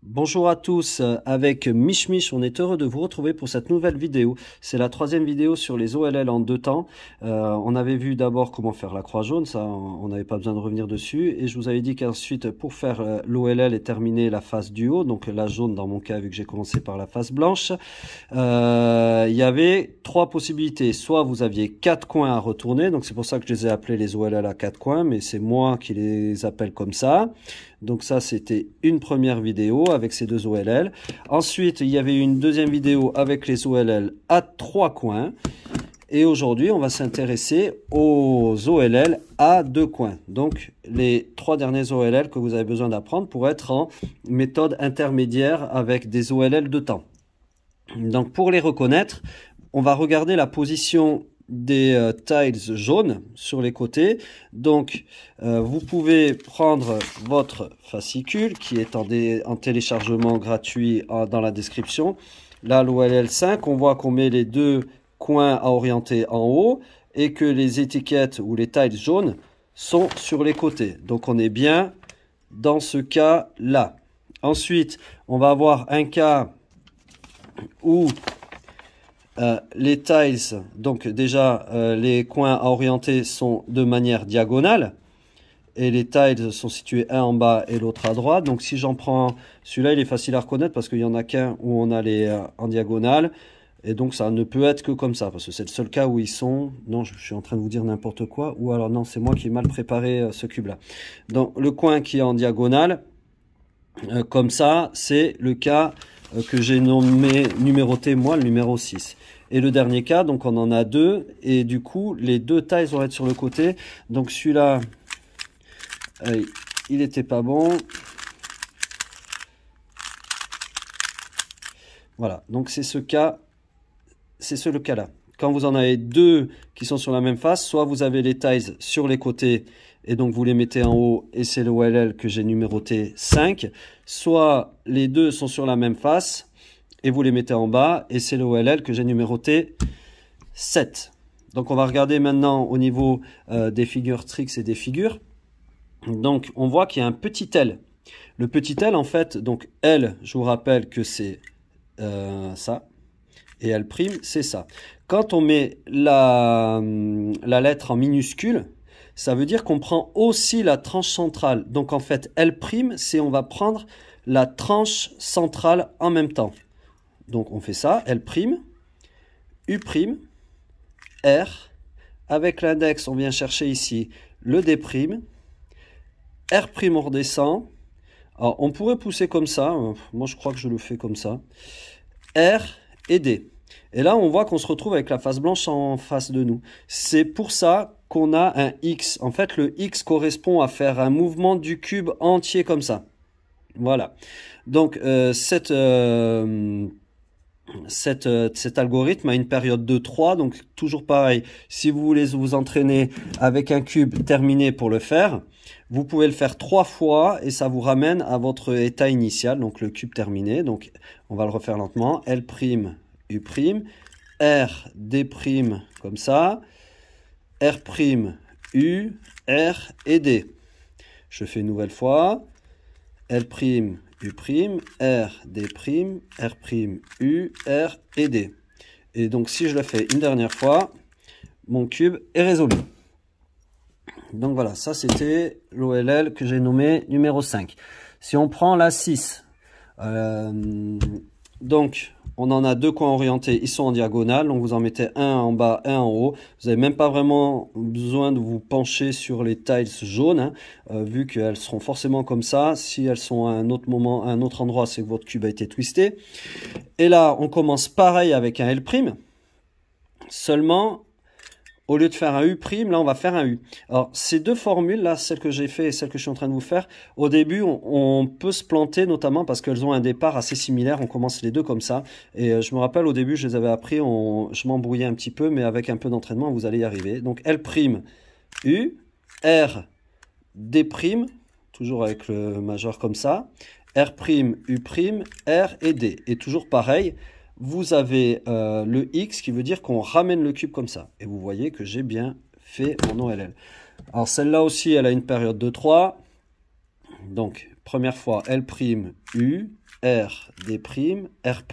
Bonjour à tous, avec Mich, on est heureux de vous retrouver pour cette nouvelle vidéo. C'est la troisième vidéo sur les OLL en deux temps. On avait vu d'abord comment faire la croix jaune, ça on n'avait pas besoin de revenir dessus. Et je vous avais dit qu'ensuite pour faire l'OLL et terminer la face du haut, donc la jaune dans mon cas vu que j'ai commencé par la face blanche, il y avait trois possibilités. Soit vous aviez quatre coins à retourner, donc c'est pour ça que je les ai appelés les OLL à quatre coins, mais c'est moi qui les appelle comme ça. Donc ça, c'était une première vidéo avec ces deux OLL. Ensuite, il y avait une deuxième vidéo avec les OLL à trois coins. Et aujourd'hui, on va s'intéresser aux OLL à deux coins. Donc, les trois derniers OLL que vous avez besoin d'apprendre pour être en méthode intermédiaire avec des OLL de temps. Donc, pour les reconnaître, on va regarder la position des tiles jaunes sur les côtés. Donc vous pouvez prendre votre fascicule qui est en téléchargement gratuit dans la description. Là, l'OLL 5, on voit qu'on met les deux coins à orienter en haut et que les étiquettes ou les tiles jaunes sont sur les côtés. Donc on est bien dans ce cas là. Ensuite, on va avoir un cas où les tiles, donc déjà les coins à orienter sont de manière diagonale et les tiles sont situés un en bas et l'autre à droite. Donc si j'en prends celui-là, il est facile à reconnaître parce qu'il n'y en a qu'un où on a les en diagonale et donc ça ne peut être que comme ça parce que c'est le seul cas où ils sont. Non, je suis en train de vous dire n'importe quoi, ou alors non, c'est moi qui ai mal préparé ce cube là. Donc le coin qui est en diagonale comme ça, c'est le cas que j'ai nommé numéroté moi, le numéro 6. Et le dernier cas, donc on en a deux, et du coup les deux tiles vont être sur le côté. Donc celui-là, il n'était pas bon. Voilà, donc c'est ce cas, le cas-là. Quand vous en avez deux qui sont sur la même face, soit vous avez les tiles sur les côtés, et donc vous les mettez en haut, et c'est le OLL que j'ai numéroté 5, soit les deux sont sur la même face, et vous les mettez en bas, et c'est le OLL que j'ai numéroté 7. Donc on va regarder maintenant au niveau des figures tricks et des figures. Donc on voit qu'il y a un petit L. Le petit L, en fait, donc L, je vous rappelle que c'est ça, et L', c'est ça. Quand on met la lettre en minuscule, ça veut dire qu'on prend aussi la tranche centrale. Donc en fait, L', c'est on va prendre la tranche centrale en même temps. Donc on fait ça, L', U', R, avec l'index, on vient chercher ici le D', R', on redescend. Alors on pourrait pousser comme ça, moi je crois que je le fais comme ça, R et D. Et là on voit qu'on se retrouve avec la face blanche en face de nous. C'est pour ça qu'on a un X. En fait le X correspond à faire un mouvement du cube entier comme ça. Voilà. Donc cet algorithme a une période de 3, donc toujours pareil, si vous voulez vous entraîner avec un cube terminé pour le faire, vous pouvez le faire 3 fois et ça vous ramène à votre état initial, donc le cube terminé. Donc on va le refaire lentement, L', U', R, D', comme ça, R', U, R et D. Je fais une nouvelle fois, L', U', R, D', R', U, R et D. Et donc si je le fais une dernière fois, mon cube est résolu. Donc voilà, ça c'était l'OLL que j'ai nommé numéro 5. Si on prend la 6, donc on en a deux coins orientés, ils sont en diagonale, donc vous en mettez un en bas, un en haut. Vous n'avez même pas vraiment besoin de vous pencher sur les tiles jaunes, hein, vu qu'elles seront forcément comme ça. Si elles sont à un autre moment, à un autre endroit, c'est que votre cube a été twisté. Et là, on commence pareil avec un L', seulement au lieu de faire un U', là on va faire un U. Alors ces deux formules là, celle que j'ai fait et celle que je suis en train de vous faire, au début on peut se planter notamment parce qu'elles ont un départ assez similaire. On commence les deux comme ça. Et je me rappelle au début je les avais appris, je m'embrouillais un petit peu, mais avec un peu d'entraînement vous allez y arriver. Donc L', U, R, D', toujours avec le majeur comme ça, R', U', R et D. Et toujours pareil. Vous avez le X qui veut dire qu'on ramène le cube comme ça. Et vous voyez que j'ai bien fait mon OLL. Alors celle-là aussi, elle a une période de 3. Donc Première fois, L', U, R, D', R',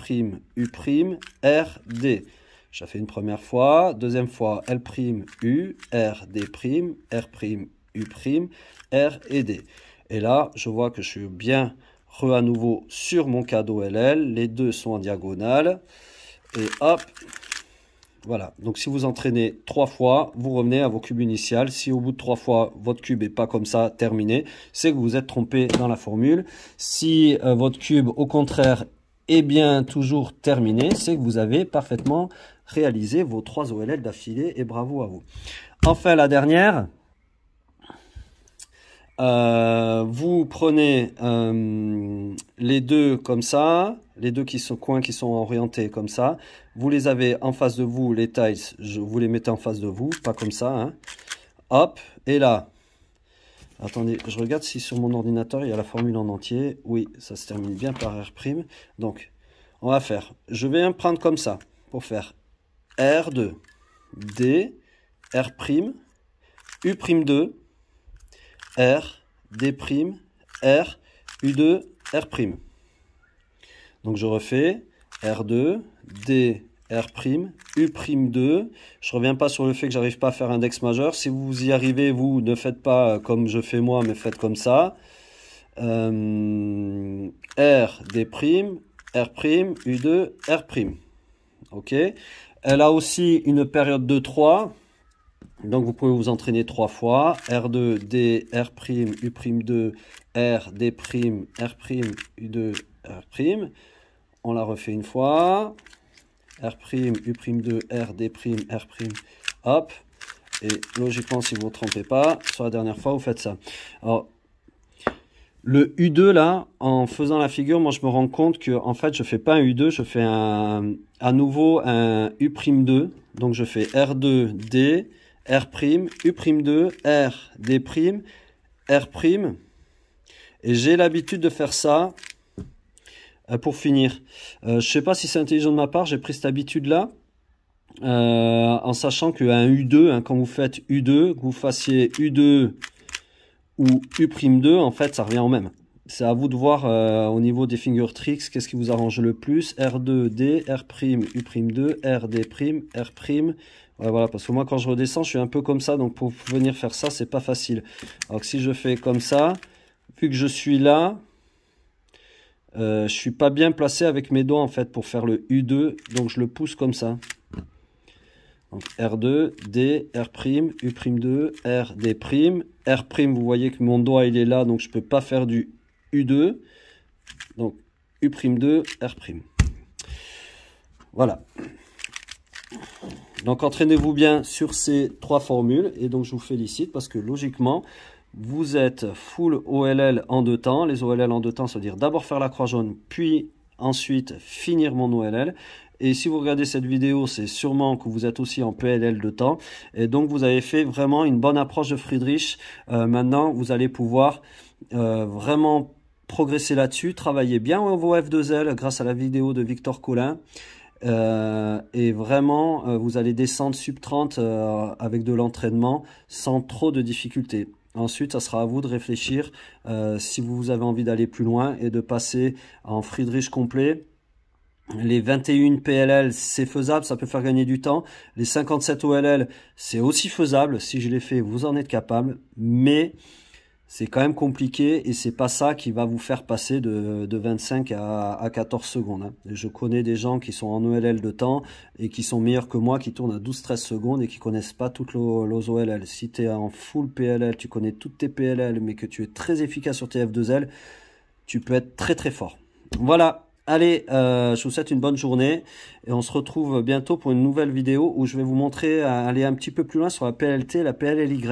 U', R, D. J'ai fait une première fois. Deuxième fois, L', U, R, D', R', U', R et D. Et là, je vois que je suis bien à nouveau sur mon cadeau LL. Les deux sont en diagonale. Et hop, voilà. Donc si vous entraînez 3 fois, vous revenez à vos cubes initiales. Si au bout de 3 fois, votre cube n'est pas comme ça, terminé, c'est que vous êtes trompé dans la formule. Si votre cube, au contraire, est bien toujours terminé, c'est que vous avez parfaitement réalisé vos 3 OLL d'affilée et bravo à vous. Enfin, la dernière. Vous prenez les deux comme ça, les deux coins qui sont orientés comme ça. Vous les avez en face de vous, les tiles, vous les mettez en face de vous, pas comme ça. Hein. Hop, et là, attendez, je regarde si sur mon ordinateur il y a la formule en entier. Oui, ça se termine bien par R'. Donc, on va faire, je vais prendre comme ça pour faire R2, D, R', U'2, R, D', R, U2, R'. Donc je refais R2, D, R', U'2. Je reviens pas sur le fait que j'arrive pas à faire index majeur. Si vous y arrivez, vous ne faites pas comme je fais moi, mais faites comme ça. R, D', R', U2, R'. Ok. Elle a aussi une période de 3. Donc vous pouvez vous entraîner 3 fois. R2, D, R', U'2, R, D', R', U2, R'. On la refait une fois. R', U'2, R, D', R'. Hop. Et logiquement, si vous ne vous trompez pas, sur la dernière fois, vous faites ça. Alors, le U2 là, en faisant la figure, moi je me rends compte que en fait je fais pas un U2, je fais à nouveau un U'2. Donc je fais R2, D, R', U'2, R, D', R'. Et j'ai l'habitude de faire ça pour finir. Je sais pas si c'est intelligent de ma part, j'ai pris cette habitude-là. En sachant qu'un U2, hein, quand vous faites U2, que vous fassiez U2 ou U'2, en fait, ça revient au même. C'est à vous de voir au niveau des finger tricks, qu'est-ce qui vous arrange le plus. R2, D, R', U'2, R, D', R'. Ouais, voilà, parce que moi, quand je redescends, je suis un peu comme ça. Donc, pour venir faire ça, c'est pas facile. Alors que si je fais comme ça, vu que je suis là, je suis pas bien placé avec mes doigts, en fait, pour faire le U2. Donc, je le pousse comme ça. Donc, R2, D, R', U'2, R, D'. R', vous voyez que mon doigt, il est là, donc je peux pas faire du U2. Donc, U'2, R'. Voilà. Donc, entraînez-vous bien sur ces 3 formules. Et donc, je vous félicite parce que logiquement, vous êtes full OLL en 2 temps. Les OLL en 2 temps, ça veut dire d'abord faire la croix jaune, puis ensuite finir mon OLL. Et si vous regardez cette vidéo, c'est sûrement que vous êtes aussi en PLL de temps. Et donc, vous avez fait vraiment une bonne approche de Friedrich. Maintenant, vous allez pouvoir vraiment progresser là-dessus. Travailler bien vos F2L grâce à la vidéo de Victor Collin. Et vraiment, vous allez descendre sub 30 avec de l'entraînement sans trop de difficultés. Ensuite, ça sera à vous de réfléchir si vous avez envie d'aller plus loin et de passer en Friedrich complet. Les 21 PLL, c'est faisable, ça peut faire gagner du temps. Les 57 OLL, c'est aussi faisable. Si je les fais, vous en êtes capable. Mais c'est quand même compliqué et c'est pas ça qui va vous faire passer de 25 à 14 secondes. Hein. Je connais des gens qui sont en OLL de temps et qui sont meilleurs que moi, qui tournent à 12-13 secondes et qui connaissent pas toutes les OLL. Si tu es en full PLL, tu connais toutes tes PLL, mais que tu es très efficace sur tes F2L, tu peux être très très fort. Voilà. Allez, je vous souhaite une bonne journée et on se retrouve bientôt pour une nouvelle vidéo où je vais vous montrer aller un petit peu plus loin sur la PLT et la PLLY.